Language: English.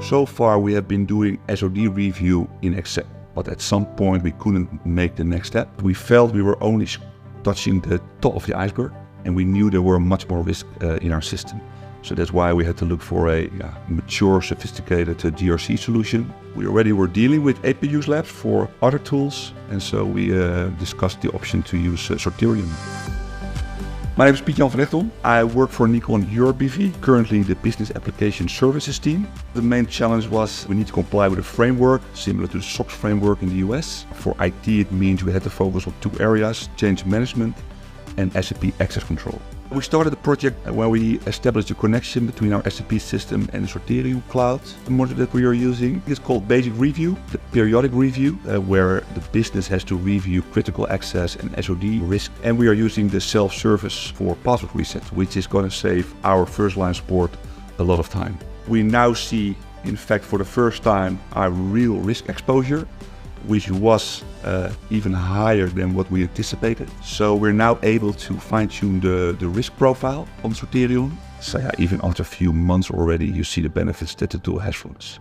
So far we have been doing SOD review in Excel, but at some point we couldn't make the next step. We felt we were only touching the top of the iceberg, and we knew there were much more risks in our system. So that's why we had to look for a mature, sophisticated DRC solution. We already were dealing with EPI-USE Labs for other tools, and so we discussed the option to use Soterion. My name is Piet Jan Van Egdom. I work for Nikon Europe BV, currently the Business Application Services team. The main challenge was we need to comply with a framework similar to the SOX framework in the US. For IT, it means we had to focus on two areas: change management and SAP Access Control. We started a project where we established a connection between our SAP system and the Soterion cloud. The module that we are using is called Basic Review, the periodic review, where the business has to review critical access and SOD risk. And we are using the self-service for password reset, which is going to save our first line support a lot of time. We now see, in fact, for the first time, our real risk exposure, which was even higher than what we anticipated. So we're now able to fine-tune the risk profile on Soterion. So yeah, even after a few months already, you see the benefits that the tool has for us.